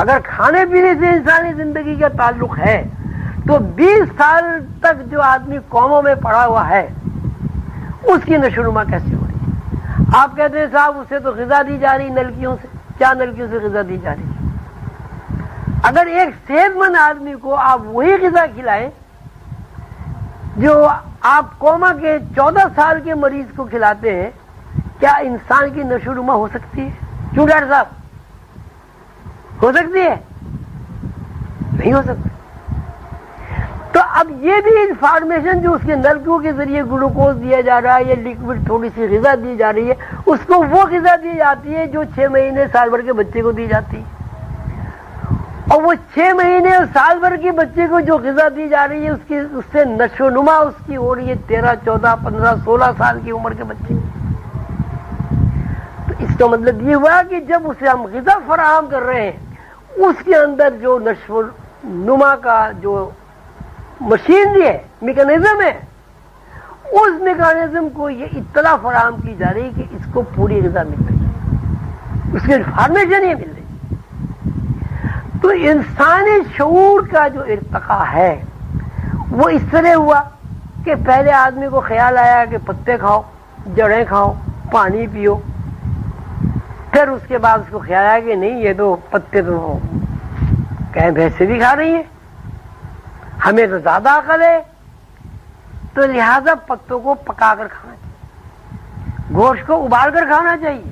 اگر کھانے پینے سے انسانی زندگی کا تعلق ہے تو 20 سال تک جو آدمی قوموں میں پڑا ہوا ہے اس کی نشو و نما کیسے ہو رہی ہے؟ آپ کہتے ہیں صاحب اسے تو غذا دی جا رہی نلکیوں سے. کیا نلکیوں سے غذا دی جا رہی ہے؟ اگر ایک صحت مند آدمی کو آپ وہی غذا کھلائیں جو آپ کوما کے 14 سال کے مریض کو کھلاتے ہیں, کیا انسان کی نشو و نما ہو سکتی ہے؟ کیوں ڈاکٹر صاحب ہو سکتی ہے؟ نہیں ہو سکتی. تو اب یہ بھی انفارمیشن جو اس کے نلکوں کے ذریعے گلوکوز دیا جا رہا ہے یا لیکوڈ تھوڑی سی غذا دی جا رہی ہے, اس کو وہ غذا دی جاتی ہے جو 6 مہینے سال بھر کے بچے کو دی جاتی ہے. اور وہ 6 مہینے اور سال بھر کے بچے کو جو غذا دی جا رہی ہے اس سے نشو و نما اس کی ہو رہی ہے 13, 14, 15, 16 سال کی عمر کے بچے. تو اس کا مطلب یہ ہوا کہ جب اسے ہم غذا فراہم کر رہے ہیں اس کے اندر جو نشو و نما کا جو مشینری ہے, میکانزم ہے, اس میکانزم کو یہ اطلاع فراہم کی جا رہی کہ اس کو پوری غذا مل رہی ہے, اس کی انفارمیشن یہ مل رہی ہے. تو انسانی شعور کا جو ارتقاء ہے وہ اس طرح ہوا کہ پہلے آدمی کو خیال آیا کہ پتے کھاؤ, جڑیں کھاؤ, پانی پیو. پھر اس کے بعد اس کو خیال آیا کہ نہیں یہ تو پتے تو کہیں بھینسیں بھی کھا رہی ہیں, ہمیں تو زیادہ عقل ہے, تو لہذا پتوں کو پکا کر کھانا چاہیے, گوشت کو ابال کر کھانا چاہیے.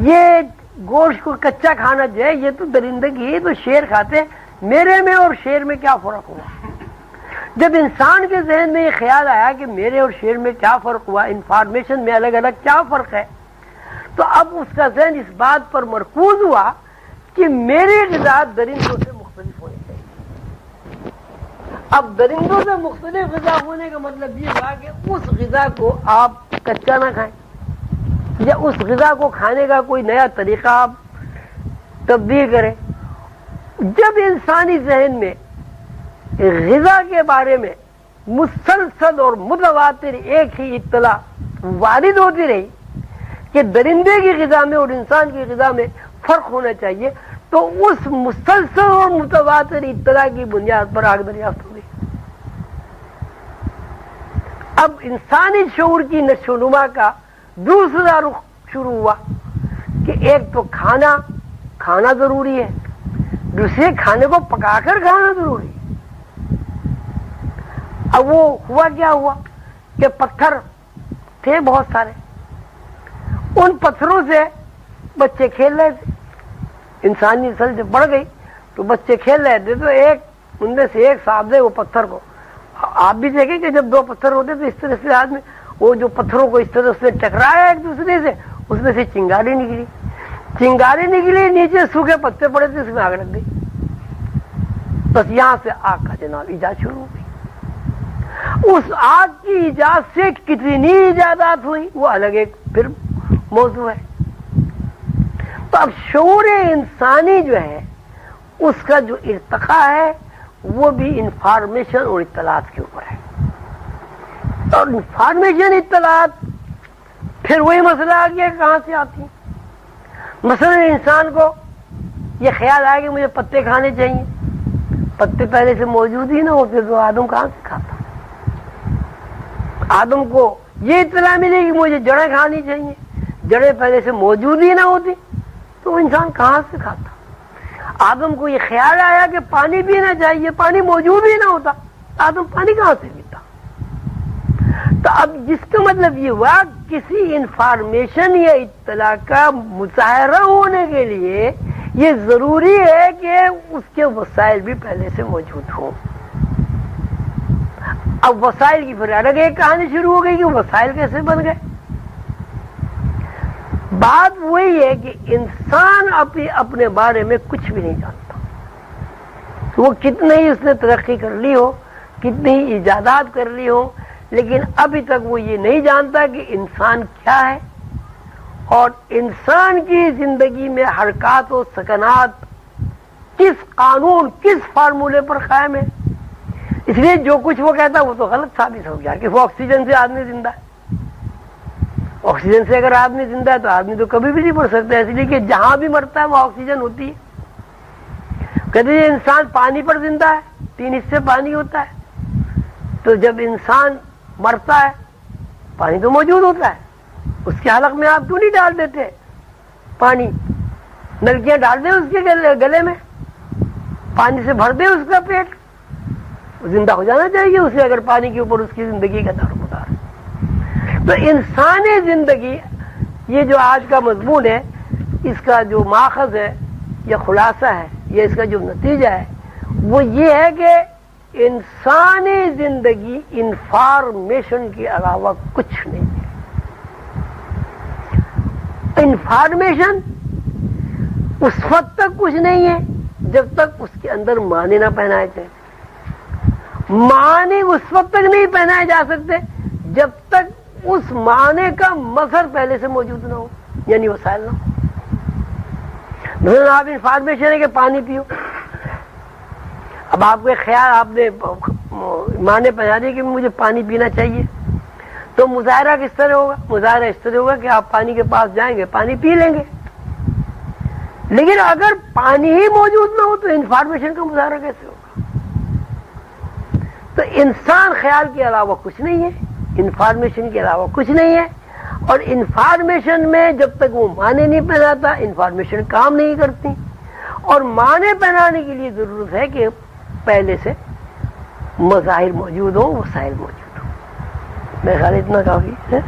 یہ گوشت کو کچا کھانا جو ہے یہ تو درندگی ہے, تو شیر کھاتے ہیں. میرے میں اور شیر میں کیا فرق ہوا؟ جب انسان کے ذہن میں یہ خیال آیا کہ میرے اور شیر میں کیا فرق ہوا, انفارمیشن میں الگ الگ کیا فرق ہے, تو اب اس کا ذہن اس بات پر مرکوز ہوا کہ میری غذا درندوں سے مختلف ہونی چاہیے. اب درندوں سے مختلف غذا ہونے کا مطلب یہ ہوا کہ اس غذا کو آپ کچا نہ کھائیں, یا اس غذا کو کھانے کا کوئی نیا طریقہ آپ تبدیل کریں. جب انسانی ذہن میں غذا کے بارے میں مسلسل اور متواتر ایک ہی اطلاع وارد ہوتی رہی کہ درندے کی غذا میں اور انسان کی غذا میں فرق ہونا چاہیے, تو اس مسلسل اور متواتر اطلاع کی بنیاد پر آگ دریافت ہو گئی. اب انسانی شعور کی نشو و نما کا دوسرا رخ شروع ہوا کہ ایک تو کھانا ضروری ہے, دوسرے کھانے کو پکا کر کھانا ضروری ہے. اب وہ ہوا کیا ہوا کہ پتھر تھے بہت سارے, ان پتھروں سے بچے کھیل رہے تھے. انسانی نسل جب بڑھ گئی تو بچے کھیل رہے تھے, تو ان میں سے ایک صاحب نے وہ پتھر کو, آپ بھی دیکھیں کہ جب 2 پتھر ہوتے تو اس طرح سے آدمی وہ جو پتھروں کو اس طرح اس نے ٹکرایا ایک دوسرے سے, اس میں سے چنگاری نکلی, نیچے سوکھے پتے پڑے تھے, اس میں آگ لگ گئی. بس یہاں سے آگ کا جناب ایجاد شروع ہو گئی. اس آگ کی ایجاد سے کتنی ایجادات ہوئی وہ الگ ایک پھر موضوع ہے. تو اب شعور انسانی جو ہے اس کا جو ارتقاء ہے وہ بھی انفارمیشن اور اطلاعات کے اوپر ہے. اور انفارمیشن اطلاعات پھر وہی مسئلہ آ گیا کہاں سے آتی. مثلا انسان کو یہ خیال آیا کہ مجھے پتے کھانے چاہیے, پتے پہلے سے موجود ہی نہ ہوتے تو آدم کہاں سے کھاتا. آدم کو یہ اطلاع ملے کہ مجھے جڑیں کھانی چاہیے, جڑیں پہلے سے موجود ہی نہ ہوتی تو انسان کہاں سے کھاتا. آدم کو یہ خیال آیا کہ پانی پینا چاہیے, پانی موجود ہی نہ ہوتا, آدم پانی کہاں سے پیتا. تو اب جس کا مطلب یہ ہوا کسی انفارمیشن یا اطلاع کا مظاہرہ ہونے کے لیے یہ ضروری ہے کہ اس کے وسائل بھی پہلے سے موجود ہوں. اب وسائل کی پھر الگ ایک کہانی شروع ہو گئی کہ وسائل کیسے بن گئے. بات وہی ہے کہ انسان اپنے بارے میں کچھ بھی نہیں جانتا. وہ کتنے ہی اس نے ترقی کر لی ہو, کتنی ہی ایجادات کر لی ہو, لیکن ابھی تک وہ یہ نہیں جانتا کہ انسان کیا ہے اور انسان کی زندگی میں حرکات و سکنات کس قانون, کس فارمولے پر قائم ہے. اس لیے جو کچھ وہ کہتا ہے وہ تو غلط ثابت ہو گیا کہ وہ آکسیجن سے آدمی زندہ ہے. آکسیجن سے اگر آدمی زندہ ہے تو آدمی تو کبھی بھی نہیں مر سکتا، اس لیے کہ جہاں بھی مرتا ہے وہ آکسیجن ہوتی ہے۔ کہتے ہیں انسان پانی پر زندہ ہے، 3 حصے پانی ہوتا ہے، تو جب انسان مرتا ہے پانی تو موجود ہوتا ہے، اس کے حلق میں آپ کیوں نہیں ڈال دیتے پانی؟ نلکیاں ڈال دیں اس کے گلے میں، پانی سے بھر دیں اس کا پیٹ، زندہ ہو جانا چاہیے اسے، اگر پانی کے اوپر اس کی زندگی کا دار مدار ہے۔ تو انسانی زندگی، یہ جو آج کا مضمون ہے، اس کا جو ماخذ ہے یا خلاصہ ہے یا اس کا جو نتیجہ ہے وہ یہ ہے کہ انسانی زندگی انفارمیشن کے علاوہ کچھ نہیں ہے۔ انفارمیشن اس وقت تک کچھ نہیں ہے جب تک اس کے اندر معنی نہ پہنائے جائے، معنی اس وقت تک نہیں پہنائے جا سکتے جب تک اس معنی کا مظہر پہلے سے موجود نہ ہو، یعنی وسائل نہ ہو۔ مثلا آپ انفارمیشن ہے کہ پانی پیو، اب آپ کے خیال، آپ نے معنی پہنا دیا کہ مجھے پانی پینا چاہیے، تو مظاہرہ کس طرح ہوگا؟ مظاہرہ اس طرح ہوگا کہ آپ پانی کے پاس جائیں گے، پانی پی لیں گے۔ لیکن اگر پانی ہی موجود نہ ہو تو انفارمیشن کا مظاہرہ کیسے ہوگا؟ تو انسان خیال کے علاوہ کچھ نہیں ہے، انفارمیشن کے علاوہ کچھ نہیں ہے، اور انفارمیشن میں جب تک وہ معنی نہیں پہناتا انفارمیشن کام نہیں کرتی، اور معنی پہنانے کے لیے ضرورت ہے کہ پہلے سے مظاہر موجود ہوں، وسائل موجود ہوں۔ میرے خیال اتنا کافی ہے۔